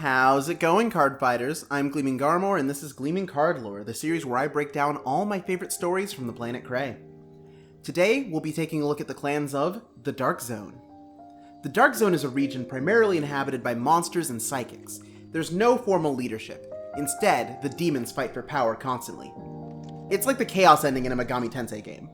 How's it going, card fighters? I'm Gleaming Garmore, and this is Gleaming Card Lore, the series where I break down all my favorite stories from the planet Cray. Today, we'll be taking a look at the clans of the Dark Zone. The Dark Zone is a region primarily inhabited by monsters and psychics. There's no formal leadership. Instead, the demons fight for power constantly. It's like the Chaos ending in a Megami Tensei game.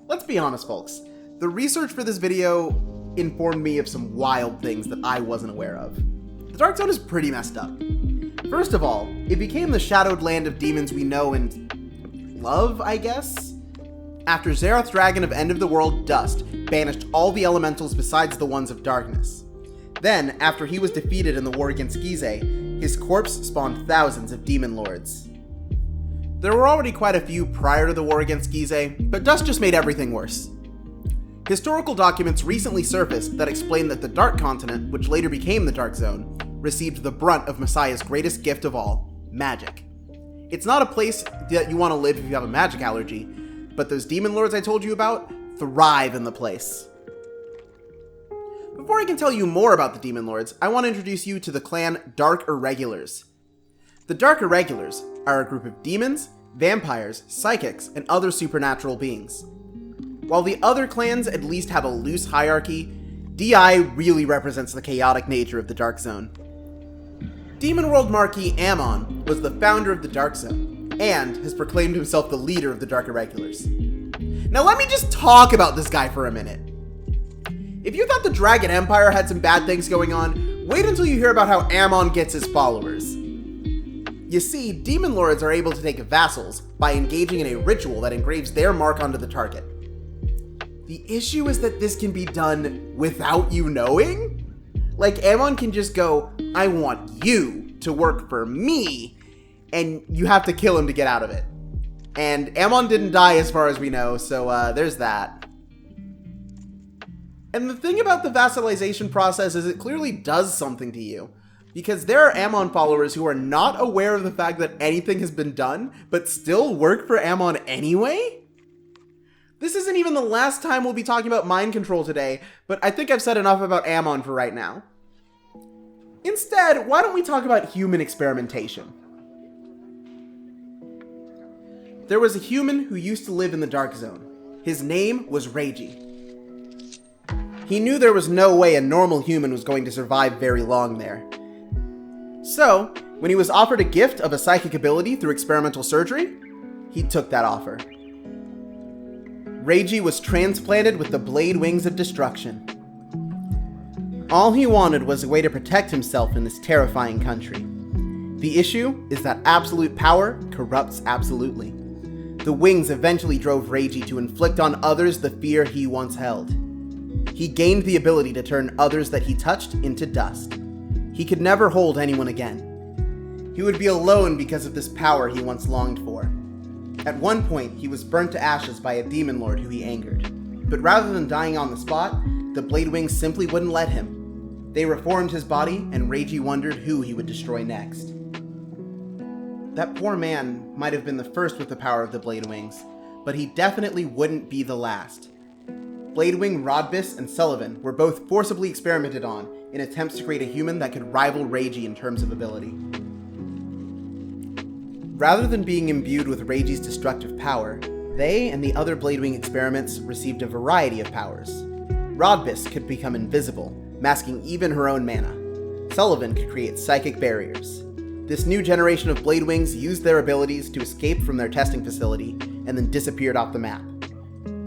Let's be honest, folks. The research for this video informed me of some wild things that I wasn't aware of. The Dark Zone is pretty messed up. First of all, it became the shadowed land of demons we know and love, I guess? After Xerath's dragon of End of the World Dust banished all the elementals besides the ones of darkness. Then, after he was defeated in the war against Gizeh, his corpse spawned thousands of demon lords. There were already quite a few prior to the war against Gizeh, but Dust just made everything worse. Historical documents recently surfaced that explain that the Dark Continent, which later became the Dark Zone, received the brunt of Messiah's greatest gift of all, magic. It's not a place that you want to live if you have a magic allergy, but those demon lords I told you about thrive in the place. Before I can tell you more about the demon lords, I want to introduce you to the clan Dark Irregulars. The Dark Irregulars are a group of demons, vampires, psychics, and other supernatural beings. While the other clans at least have a loose hierarchy, DI really represents the chaotic nature of the Dark Zone. Demon World Marquis Amon was the founder of the Dark Zone, and has proclaimed himself the leader of the Dark Irregulars. Now let me just talk about this guy for a minute. If you thought the Dragon Empire had some bad things going on, wait until you hear about how Amon gets his followers. You see, Demon Lords are able to take vassals by engaging in a ritual that engraves their mark onto the target. The issue is that this can be done without you knowing? Like, Amon can just go, I want you to work for me, and you have to kill him to get out of it. And Amon didn't die as far as we know, so there's that. And the thing about the vassalization process is it clearly does something to you, because there are Amon followers who are not aware of the fact that anything has been done, but still work for Amon anyway? This isn't even the last time we'll be talking about mind control today, but I think I've said enough about Amon for right now. Instead, why don't we talk about human experimentation? There was a human who used to live in the Dark Zone. His name was Reiji. He knew there was no way a normal human was going to survive very long there. So, when he was offered a gift of a psychic ability through experimental surgery, he took that offer. Reiji was transplanted with the blade wings of destruction. All he wanted was a way to protect himself in this terrifying country. The issue is that absolute power corrupts absolutely. The wings eventually drove Reiji to inflict on others the fear he once held. He gained the ability to turn others that he touched into dust. He could never hold anyone again. He would be alone because of this power he once longed for. At one point, he was burnt to ashes by a demon lord who he angered. But rather than dying on the spot, the blade wings simply wouldn't let him. They reformed his body, and Reiji wondered who he would destroy next. That poor man might have been the first with the power of the blade wings, but he definitely wouldn't be the last. Bladewing Rodbis and Sullivan were both forcibly experimented on in attempts to create a human that could rival Reiji in terms of ability. Rather than being imbued with Reiji's destructive power, they and the other Bladewing experiments received a variety of powers. Rodbis could become invisible, masking even her own mana. Sullivan could create psychic barriers. This new generation of Bladewings used their abilities to escape from their testing facility and then disappeared off the map.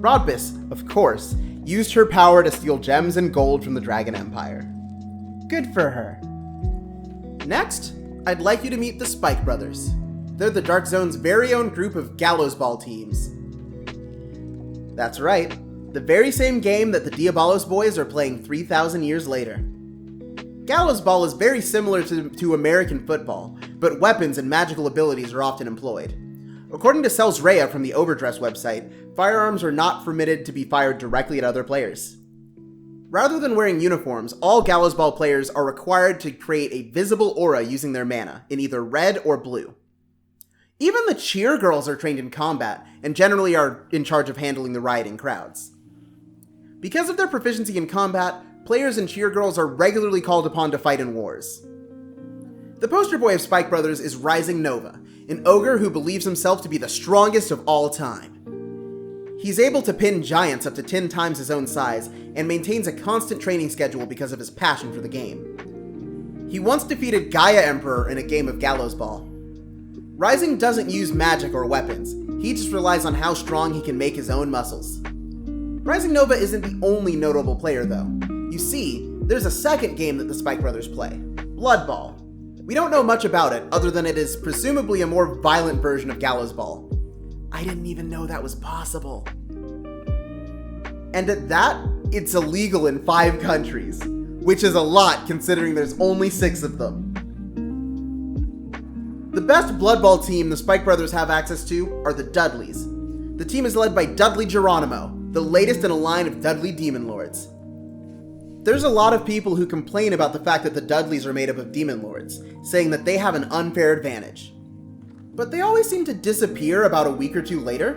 Rodbis, of course, used her power to steal gems and gold from the Dragon Empire. Good for her. Next, I'd like you to meet the Spike Brothers. They're the Dark Zone's very own group of Gallows Ball teams. That's right, the very same game that the Diabolos boys are playing 3,000 years later. Gallows Ball is very similar to American football, but weapons and magical abilities are often employed. According to Cells Rhea from the Overdress website, firearms are not permitted to be fired directly at other players. Rather than wearing uniforms, all Gallows Ball players are required to create a visible aura using their mana, in either red or blue. Even the cheer girls are trained in combat, and generally are in charge of handling the rioting crowds. Because of their proficiency in combat, players and cheer girls are regularly called upon to fight in wars. The poster boy of Spike Brothers is Rising Nova, an ogre who believes himself to be the strongest of all time. He's able to pin giants up to 10 times his own size, and maintains a constant training schedule because of his passion for the game. He once defeated Gaia Emperor in a game of Gallows Ball. Rising doesn't use magic or weapons, he just relies on how strong he can make his own muscles. Rising Nova isn't the only notable player though. You see, there's a second game that the Spike Brothers play, Blood Ball. We don't know much about it, other than it is presumably a more violent version of Gallows Ball. I didn't even know that was possible. And at that, it's illegal in 5 countries, which is a lot considering there's only 6 of them. The best Blood Ball team the Spike Brothers have access to are the Dudleys. The team is led by Dudley Geronimo, the latest in a line of Dudley Demon Lords. There's a lot of people who complain about the fact that the Dudleys are made up of Demon Lords, saying that they have an unfair advantage. But they always seem to disappear about a week or 2 later.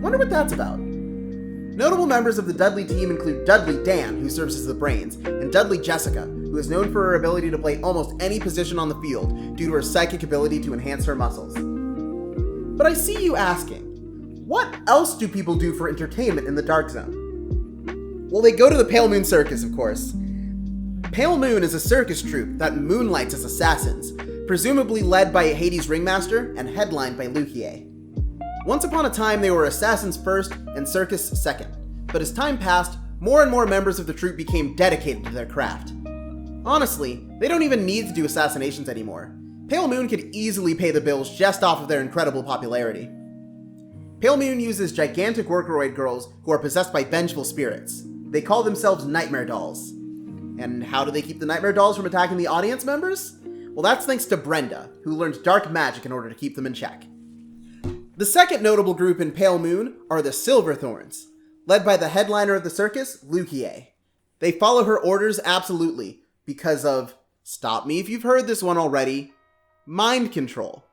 Wonder what that's about. Notable members of the Dudley team include Dudley Dan, who serves as the brains, and Dudley Jessica, who is known for her ability to play almost any position on the field due to her psychic ability to enhance her muscles. But I see you asking, what else do people do for entertainment in the Dark Zone? Well, they go to the Pale Moon Circus, of course. Pale Moon is a circus troupe that moonlights as assassins, presumably led by Hades' ringmaster and headlined by Lukier. Once upon a time, they were assassins first and circus second, but as time passed, more and more members of the troupe became dedicated to their craft. Honestly, they don't even need to do assassinations anymore. Pale Moon could easily pay the bills just off of their incredible popularity. Pale Moon uses gigantic workroid girls who are possessed by vengeful spirits. They call themselves Nightmare Dolls. And how do they keep the Nightmare Dolls from attacking the audience members? Well, that's thanks to Brenda, who learned dark magic in order to keep them in check. The second notable group in Pale Moon are the Silverthorns, led by the headliner of the circus, Lukier. They follow her orders absolutely, because of, stop me if you've heard this one already, mind control.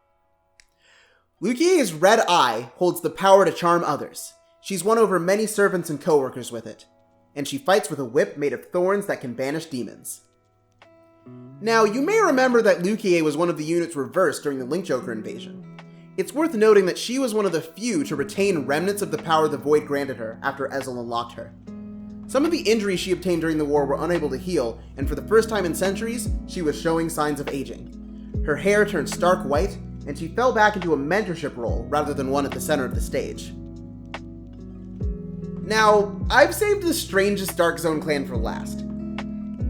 Lukier's red eye holds the power to charm others. She's won over many servants and co-workers with it, and she fights with a whip made of thorns that can banish demons. Now, you may remember that Lukier was one of the units reversed during the Link Joker invasion. It's worth noting that she was one of the few to retain remnants of the power the Void granted her after Ezel unlocked her. Some of the injuries she obtained during the war were unable to heal, and for the first time in centuries, she was showing signs of aging. Her hair turned stark white, and she fell back into a mentorship role rather than one at the center of the stage. Now, I've saved the strangest Dark Zone clan for last.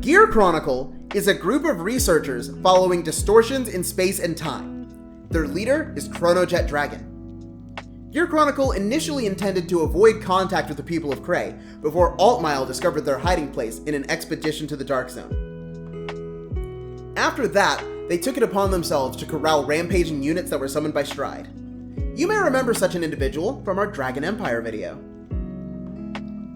Gear Chronicle is a group of researchers following distortions in space and time. Their leader is Chronojet Dragon. Gear Chronicle initially intended to avoid contact with the people of Cray before Altmile discovered their hiding place in an expedition to the Dark Zone. After that, they took it upon themselves to corral rampaging units that were summoned by Stride. You may remember such an individual from our Dragon Empire video.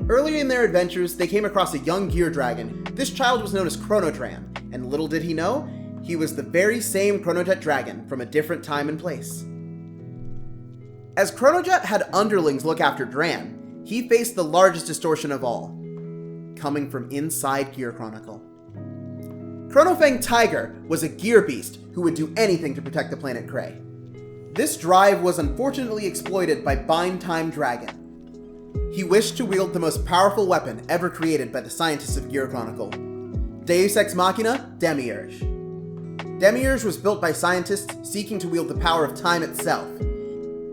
Earlier in their adventures, they came across a young Gear Dragon. This child was known as Chronodran, and little did he know, he was the very same Chronojet Dragon from a different time and place. As Chronojet had underlings look after Dran, he faced the largest distortion of all, coming from inside Gear Chronicle. Chronofang Tiger was a gear beast who would do anything to protect the planet Cray. This drive was unfortunately exploited by Bind Time Dragon. He wished to wield the most powerful weapon ever created by the scientists of Gear Chronicle, Deus Ex Machina Demiurge. Demiurge was built by scientists seeking to wield the power of time itself.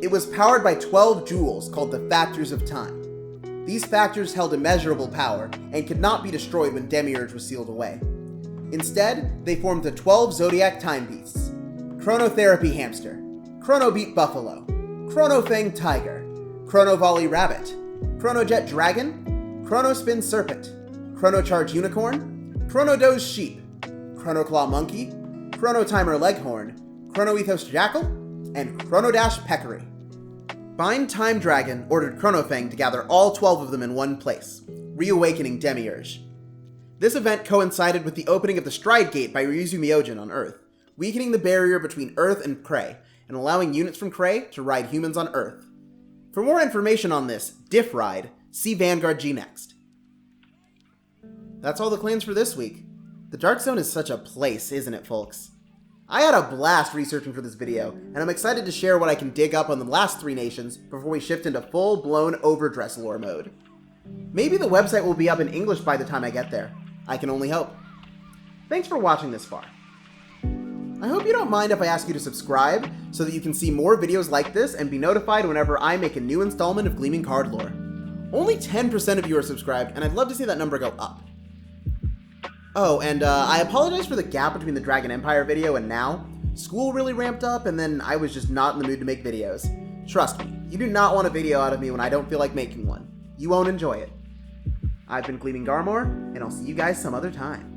It was powered by 12 jewels called the Factors of Time. These factors held immeasurable power and could not be destroyed when Demiurge was sealed away. Instead, they formed the 12 Zodiac Time Beasts: Chronotherapy Hamster, Chronobeat Buffalo, Chronofang Tiger, Chronovolley Rabbit, Chronojet Dragon, Chronospin Serpent, Chronocharge Unicorn, Chronodoze Sheep, Chronoclaw Monkey, Chronotimer Leghorn, Chronoethos Jackal, and Chronodash Peccary. Bind Time Dragon ordered Chronofang to gather all 12 of them in one place, reawakening Demiurge. This event coincided with the opening of the Stride Gate by Ryuzu Myojin on Earth, weakening the barrier between Earth and Cray, and allowing units from Cray to ride humans on Earth. For more information on this diff ride, see Vanguard G next. That's all the clans for this week. The Dark Zone is such a place, isn't it, folks? I had a blast researching for this video, and I'm excited to share what I can dig up on the last 3 nations before we shift into full-blown overdress lore mode. Maybe the website will be up in English by the time I get there. I can only hope. Thanks for watching this far. I hope you don't mind if I ask you to subscribe so that you can see more videos like this and be notified whenever I make a new installment of Gleaming Card Lore. Only 10% of you are subscribed, and I'd love to see that number go up. Oh, and I apologize for the gap between the Dragon Empire video and now. School really ramped up, and then I was just not in the mood to make videos. Trust me, you do not want a video out of me when I don't feel like making one. You won't enjoy it. I've been Gleaming Garmore, and I'll see you guys some other time.